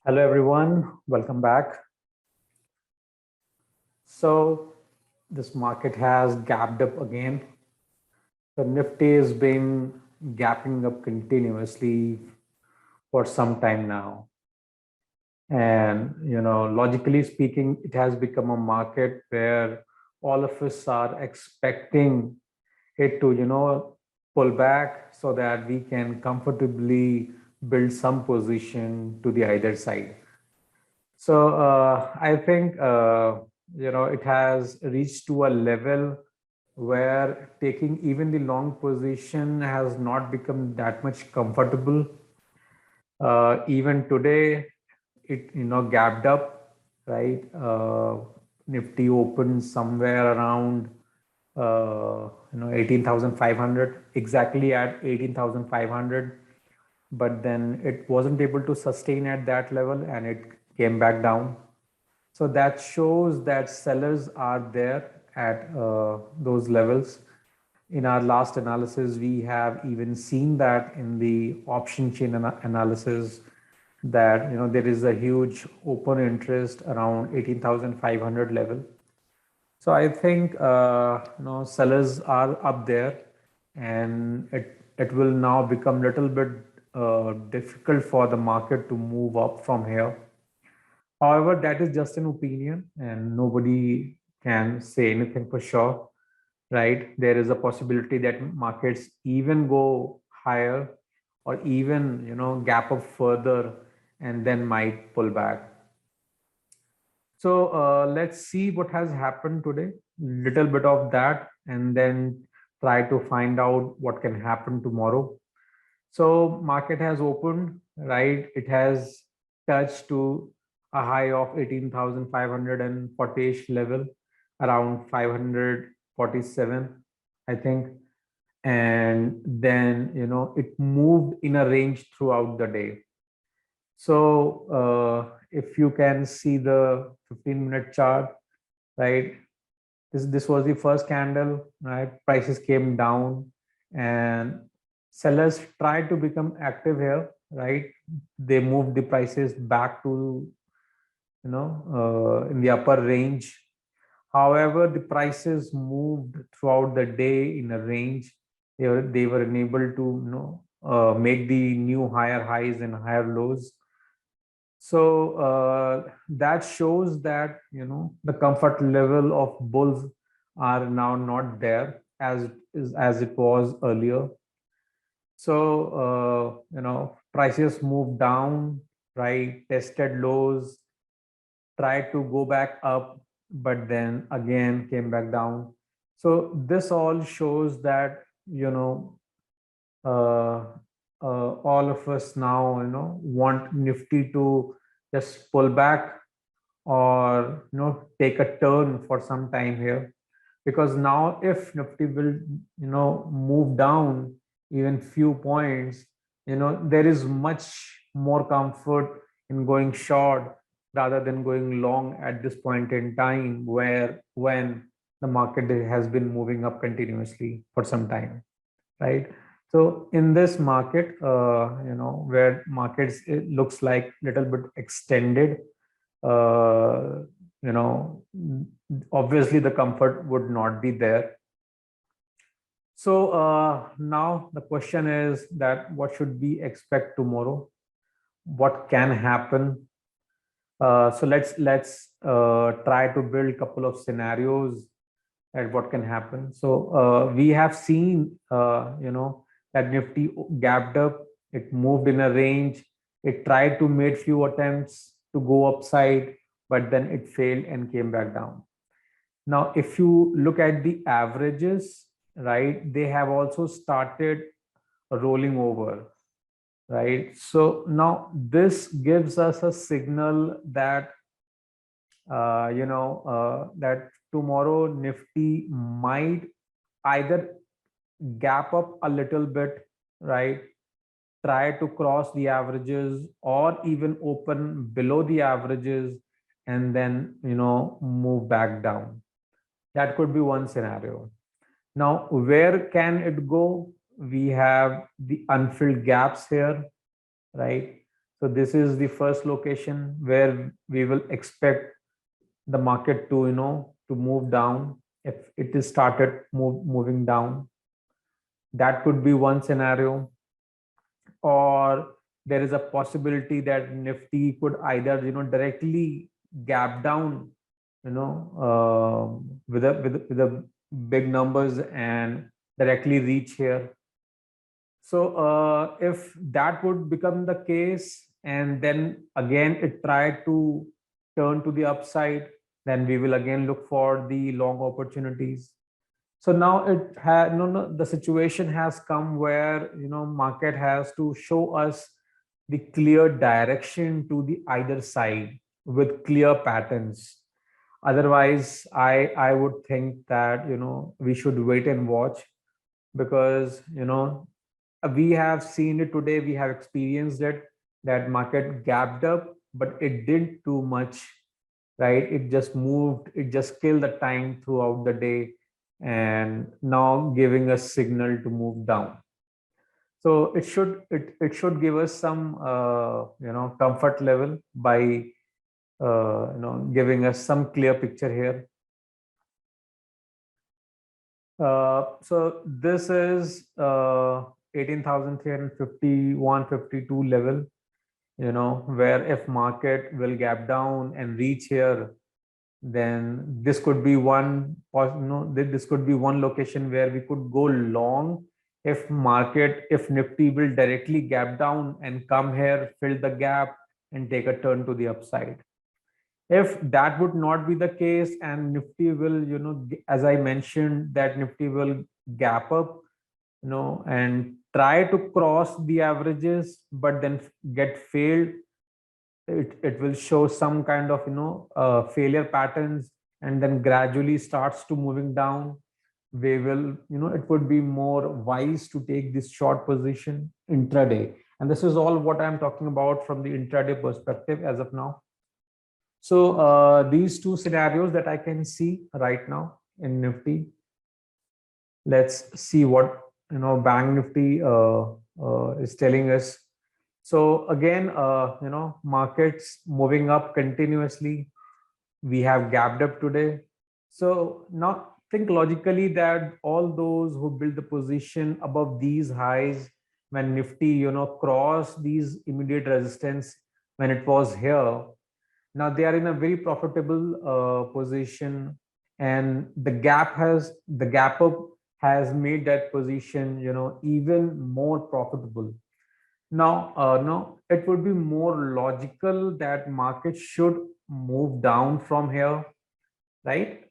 Hello, everyone. Welcome back. So, this market has gapped up again. The Nifty has been gapping up continuously for some time now. And, logically speaking, it has become a market where all of us are expecting it to, pull back so that we can comfortably build some position to the either side. So I think it has reached to a level where taking even the long position has not become that much comfortable. Even today, it gapped up, right? Nifty opened somewhere around 18,500, exactly at 18,500, but then it wasn't able to sustain at that level and it came back down. So that shows that sellers are there at those levels. In our last analysis, we have even seen that in the option chain analysis that there is a huge open interest around 18,500 level. So I think sellers are up there, and it will now become little bit difficult for the market to move up from here. However, that is just an opinion, and nobody can say anything for sure, right? There is a possibility that markets even go higher, or even gap up further, and then might pull back. So let's see what has happened today. Little bit of that, and then try to find out what can happen tomorrow. So market has opened, right? It has touched to a high of 18,540-ish level, around 547, I think. And then, it moved in a range throughout the day. So if you can see the 15-minute chart, right? This was the first candle, right? Prices came down and sellers tried to become active here, right? They moved the prices back to in the upper range. However, the prices moved throughout the day in a range. They were unable to make the new higher highs and higher lows. So that shows that the comfort level of bulls are now not there as it was earlier. So prices moved down, right? Tested lows, tried to go back up, but then again came back down. So this all shows that uh, all of us now want Nifty to just pull back, or take a turn for some time here, because now if Nifty will move down even few points, there is much more comfort in going short rather than going long at this point in time, where when the market has been moving up continuously for some time, right? So in this market, where markets, it looks like little bit extended, uh, you know, obviously the comfort would not be there. So now the question is that what should we expect tomorrow? What can happen? So let's try to build a couple of scenarios at what can happen. So we have seen, that Nifty gapped up, it moved in a range, it tried to make few attempts to go upside, but then it failed and came back down. Now, if you look at the averages, right, they have also started rolling over, right? So now this gives us a signal that that tomorrow Nifty might either gap up a little bit, right? Try to cross the averages, or even open below the averages, and then move back down. That could be one scenario. Now, where can it go? We have the unfilled gaps here, right? So this is the first location where we will expect the market to, to move down. If it is started moving down, that could be one scenario. Or there is a possibility that Nifty could either, directly gap down, with a big numbers and directly reach here. So if that would become the case, and then again it tried to turn to the upside, then we will again look for the long opportunities. So now it had no, the situation has come where, market has to show us the clear direction to the either side with clear patterns. Otherwise, I would think that, we should wait and watch, because, we have seen it today, we have experienced it, that market gapped up, but it didn't too much, right? It just moved, it just killed the time throughout the day, and now giving us signal to move down. So it should give us some comfort level by giving us some clear picture here. So this is 18,351, 52 level, where if market will gap down and reach here, then this could be one, this could be one location where we could go long if Nifty will directly gap down and come here, fill the gap, and take a turn to the upside. If that would not be the case, and Nifty will, as I mentioned, that Nifty will gap up, and try to cross the averages, but then get failed, it will show some kind of, failure patterns, and then gradually starts to moving down. We will, it would be more wise to take this short position intraday. And this is all what I'm talking about from the intraday perspective as of now. So these two scenarios that I can see right now in Nifty. Let's see what, Bank Nifty is telling us. So again, markets moving up continuously. We have gapped up today. So now think logically that all those who build the position above these highs, when Nifty, cross these immediate resistance when it was here, now they are in a very profitable position, and the gap up has made that position, even more profitable. Now, no, it would be more logical that market should move down from here, right?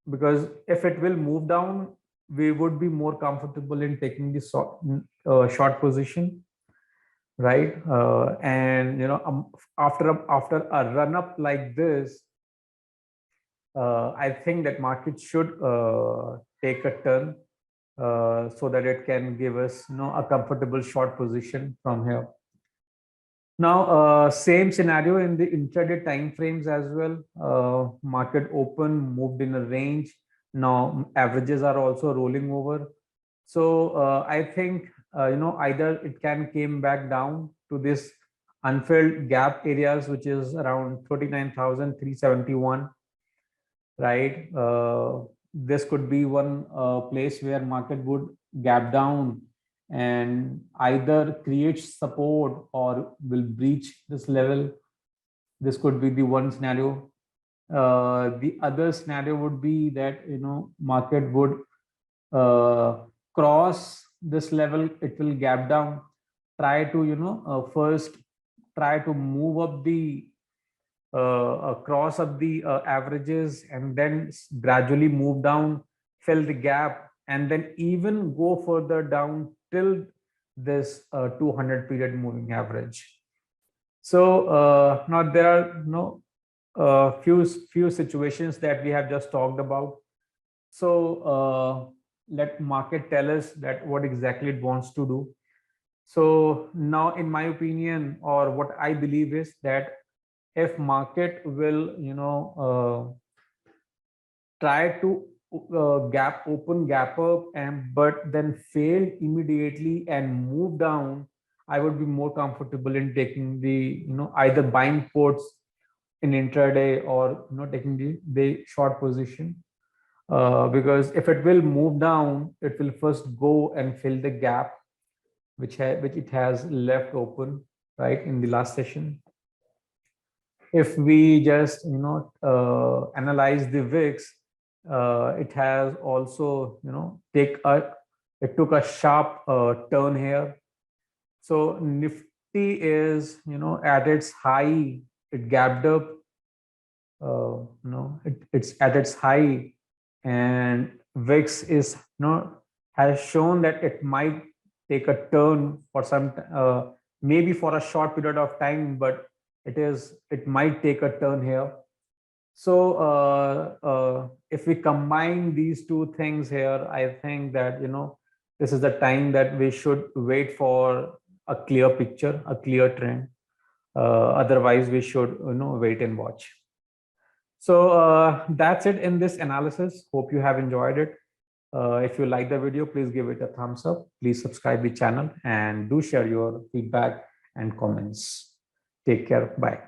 Because if it will move down, we would be more comfortable in taking the short position, right? And after a run up like this, I think that market should take a turn, so that it can give us, a comfortable short position from here. Now, same scenario in the intraday time frames as well. Market open, moved in a range. Now averages are also rolling over. So I think, either it can came back down to this unfilled gap areas, which is around 39,371, right? This could be one place where market would gap down and either create support or will breach this level. This could be the one scenario. The other scenario would be that, market would cross this level, it will gap down, try to, first try to move up the across of the averages, and then gradually move down, fill the gap, and then even go further down till this 200 period moving average. So now there are few situations that we have just talked about. So let market tell us that what exactly it wants to do. So now, in my opinion, or what I believe is that if market will, try to gap up, and but then fail immediately and move down, I would be more comfortable in taking the, either buying ports in intraday or, taking the short position. Because if it will move down, it will first go and fill the gap which it has left open, right, in the last session. If we just analyze the VIX, it has also it took a sharp turn here. So Nifty is at its high, it gapped up, it's at its high, and VIX is has shown that it might take a turn for some maybe for a short period of time, but it might take a turn here. So if we combine these two things here, I think that this is the time that we should wait for a clear picture, a clear trend. Otherwise we should wait and watch. So that's it in this analysis. Hope you have enjoyed it. If you like the video, please give it a thumbs up. Please subscribe the channel and do share your feedback and comments. Take care. Bye.